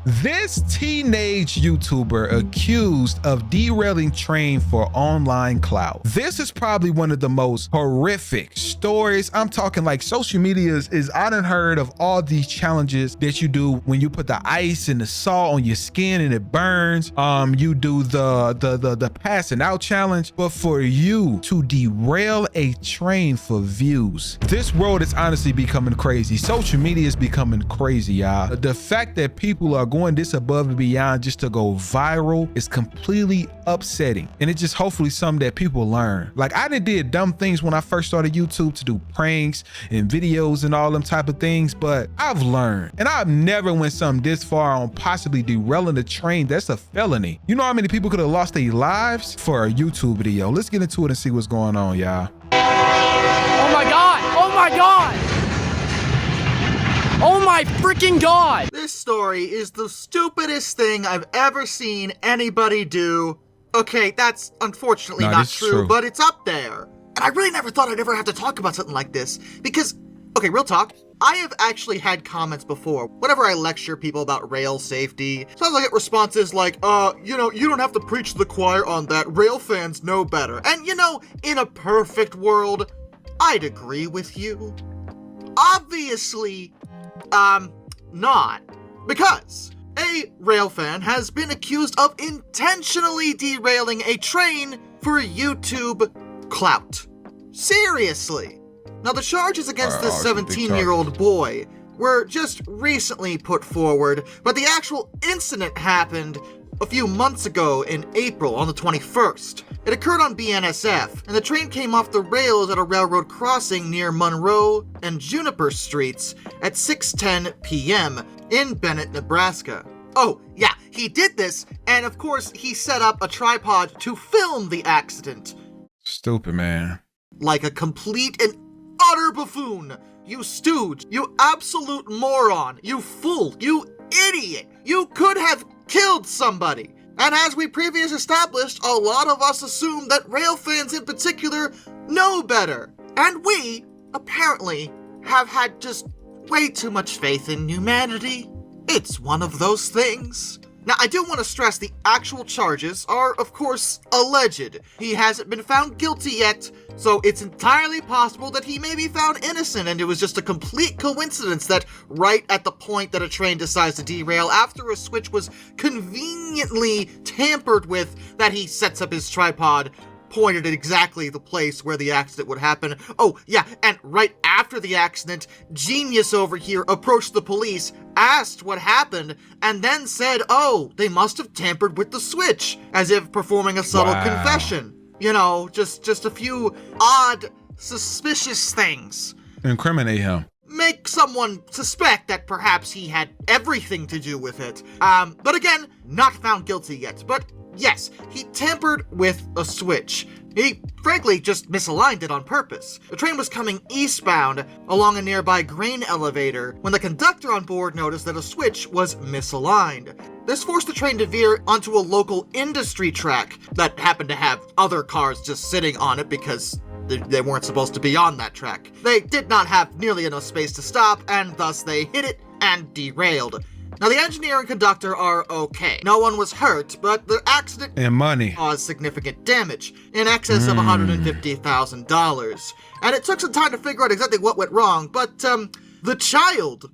This teenage YouTuber accused of derailing train for online clout. This is probably one of the most horrific stories. I'm talking like social media is I done heard of all these challenges that you do when you put the ice and the salt on your skin and it burns. You do the passing out challenge, but for you to derail a train for views, this world is honestly becoming crazy. Social media is becoming crazy, y'all. The fact that people are going this above and beyond just to go viral is completely upsetting, and it's just hopefully something that people learn. Like, I did dumb things when I first started YouTube to do pranks and videos and all them type of things, but I've learned, and I've never went something this far on possibly derailing a train. That's a felony. You know how many people could have lost their lives for a YouTube video? Let's get into it and see what's going on, y'all. Oh my god! Oh my god! Oh my freaking god! This story is the stupidest thing I've ever seen anybody do. Okay, that's unfortunately not true, but it's up there. And I really never thought I'd ever have to talk about something like this, because, okay, real talk, I have actually had comments before, whenever I lecture people about rail safety. Sometimes I get responses like, you know, you don't have to preach to the choir on that, rail fans know better. And you know, in a perfect world, I'd agree with you. Obviously, not. Because a rail fan has been accused of intentionally derailing a train for YouTube clout. Seriously. Now, the charges against this 17-year-old boy were just recently put forward, but the actual incident happened a few months ago in April on the 21st. It occurred on BNSF, and the train came off the rails at a railroad crossing near Monroe and Juniper Streets at 6:10 p.m. in Bennett, Nebraska. Oh, yeah, he did this, and of course, he set up a tripod to film the accident. Stupid, man. Like a complete and utter buffoon. You stooge. You absolute moron. You fool. You idiot. You could have killed somebody. And as we previously established, a lot of us assume that rail fans in particular know better. And we, apparently, have had just way too much faith in humanity. It's one of those things. Now, I do want to stress the actual charges are, of course, alleged. He hasn't been found guilty yet, so it's entirely possible that he may be found innocent, and it was just a complete coincidence that right at the point that a train decides to derail after a switch was conveniently tampered with, that he sets up his tripod pointed at exactly the place where the accident would happen. Oh, yeah, and right after the accident, Genius over here approached the police, asked what happened, and then said, oh, they must have tampered with the switch, as if performing a subtle confession. You know, just a few odd, suspicious things. Incriminate him. Make someone suspect that perhaps he had everything to do with it. But again, not found guilty yet. But yes, he tampered with a switch. He, frankly, just misaligned it on purpose. The train was coming eastbound along a nearby grain elevator when the conductor on board noticed that a switch was misaligned. This forced the train to veer onto a local industry track that happened to have other cars just sitting on it because they weren't supposed to be on that track. They did not have nearly enough space to stop, and thus they hit it and derailed. Now, the engineer and conductor are okay. No one was hurt, but the accident and money caused significant damage, in excess of $150,000. And it took some time to figure out exactly what went wrong, but the child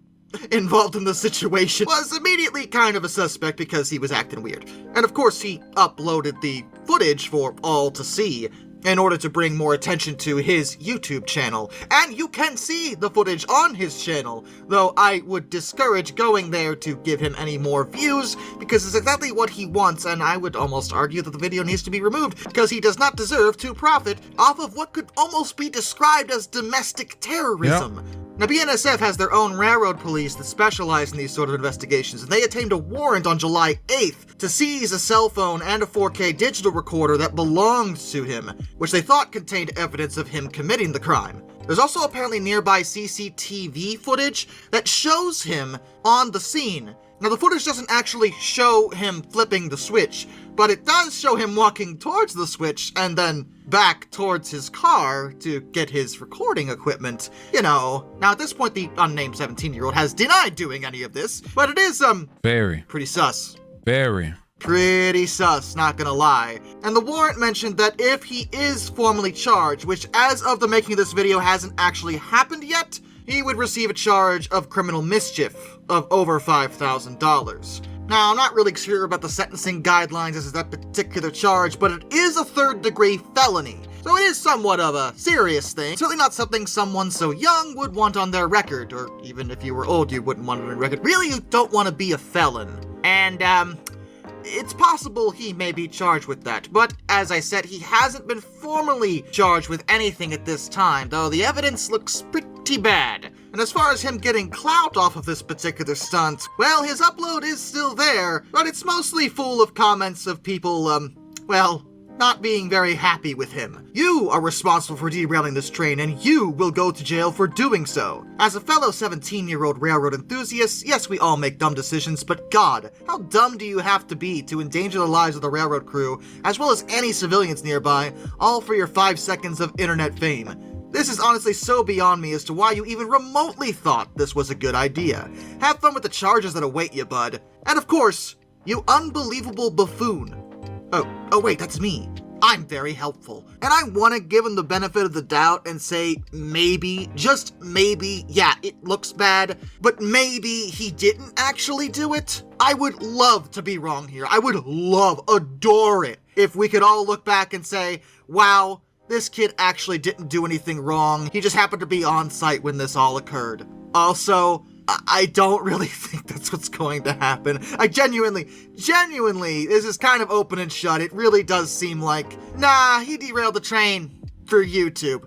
involved in the situation was immediately kind of a suspect because he was acting weird. And of course, he uploaded the footage for all to see in order to bring more attention to his YouTube channel. And you can see the footage on his channel, though I would discourage going there to give him any more views, because it's exactly what he wants, and I would almost argue that the video needs to be removed, because he does not deserve to profit off of what could almost be described as domestic terrorism. Yep. Now, BNSF has their own railroad police that specialize in these sort of investigations, and they obtained a warrant on July 8th to seize a cell phone and a 4K digital recorder that belonged to him, which they thought contained evidence of him committing the crime. There's also apparently nearby CCTV footage that shows him on the scene, Now, the footage doesn't actually show him flipping the switch, but it does show him walking towards the switch and then back towards his car to get his recording equipment. You know. Now, at this point, the unnamed 17-year-old has denied doing any of this, but it is, pretty sus. Pretty sus, not gonna lie. And the warrant mentioned that if he is formally charged, which as of the making of this video hasn't actually happened yet, he would receive a charge of criminal mischief of over $5,000. Now, I'm not really sure about the sentencing guidelines as to that particular charge, but it is a third-degree felony. So it is somewhat of a serious thing. Certainly not something someone so young would want on their record, or even if you were old, you wouldn't want it on your record. Really, you don't want to be a felon. And, it's possible he may be charged with that, but as I said, he hasn't been formally charged with anything at this time, though the evidence looks pretty bad. And as far as him getting clout off of this particular stunt, well, his upload is still there, but it's mostly full of comments of people, not being very happy with him. You are responsible for derailing this train, and you will go to jail for doing so. As a fellow 17-year-old railroad enthusiast, yes, we all make dumb decisions, but God, how dumb do you have to be to endanger the lives of the railroad crew, as well as any civilians nearby, all for your 5 seconds of internet fame? This is honestly so beyond me as to why you even remotely thought this was a good idea. Have fun with the charges that await you, bud. And of course, you unbelievable buffoon. Oh wait, that's me. I'm very helpful. And I want to give him the benefit of the doubt and say maybe, just maybe, yeah, it looks bad, but maybe he didn't actually do it. I would love to be wrong here. I would adore it if we could all look back and say, wow, this kid actually didn't do anything wrong. He just happened to be on site when this all occurred. Also, I don't really think that's what's going to happen. I genuinely, this is kind of open and shut. It really does seem like, nah, he derailed the train for YouTube.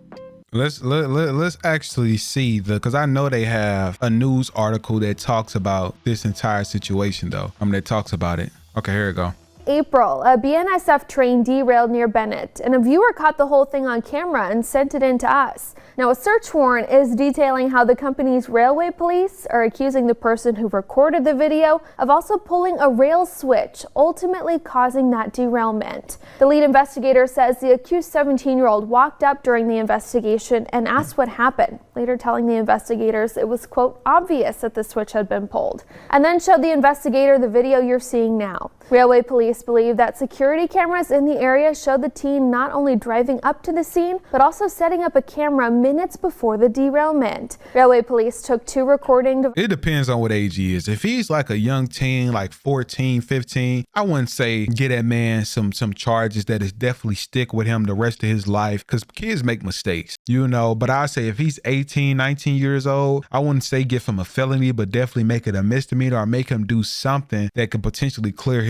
Let's actually see because I know they have a news article that talks about this entire situation though. That talks about it. Okay, here we go. April, a BNSF train derailed near Bennett, and a viewer caught the whole thing on camera and sent it in to us. Now, a search warrant is detailing how the company's railway police are accusing the person who recorded the video of also pulling a rail switch, ultimately causing that derailment. The lead investigator says the accused 17-year-old walked up during the investigation and asked what happened, later telling the investigators it was, quote, obvious that the switch had been pulled, and then showed the investigator the video you're seeing now. Railway police believe that security cameras in the area showed the teen not only driving up to the scene, but also setting up a camera minutes before the derailment. Railway police took 2 recording devices. It depends on what age he is. If he's like a young teen, like 14, 15, I wouldn't say get that man some charges that is definitely stick with him the rest of his life, because kids make mistakes, but I say if he's 18, 19 years old, I wouldn't say give him a felony, but definitely make it a misdemeanor or make him do something that could potentially clean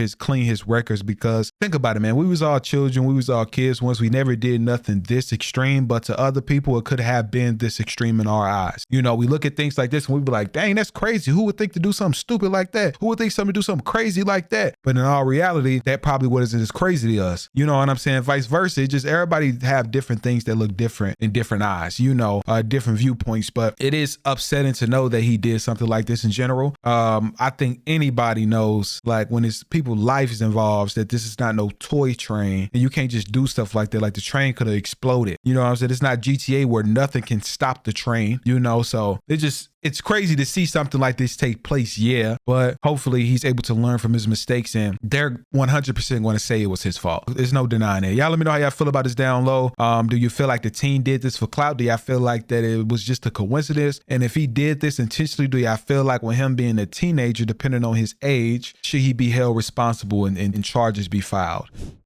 his records. Because think about it, man, we was all children, we was all kids once. We never did nothing this extreme, but to other people it could have been this extreme in our eyes. We look at things like this and we be like, dang, that's crazy. Who would think to do something stupid like that? Who would think somebody do something crazy like that? But in all reality, that probably wasn't as crazy to us. You know what I'm saying? Vice versa. It just everybody have different things that look different in different eyes, different viewpoints. But it is upsetting to know that he did something like this in general. I think anybody knows, like, when it's people's lives involved, that this is not no toy train and you can't just do stuff like that. Like, the train could have exploded. You know what I'm saying? It's not GTA where nothing can stop the train, so it's crazy to see something like this take place, yeah, but hopefully he's able to learn from his mistakes, and they're 100% going to say it was his fault. There's no denying it. Y'all let me know how y'all feel about this down low. Do you feel like the teen did this for clout? Do y'all feel like that it was just a coincidence? And if he did this intentionally, do y'all feel like with him being a teenager, depending on his age, should he be held responsible and charges be filed?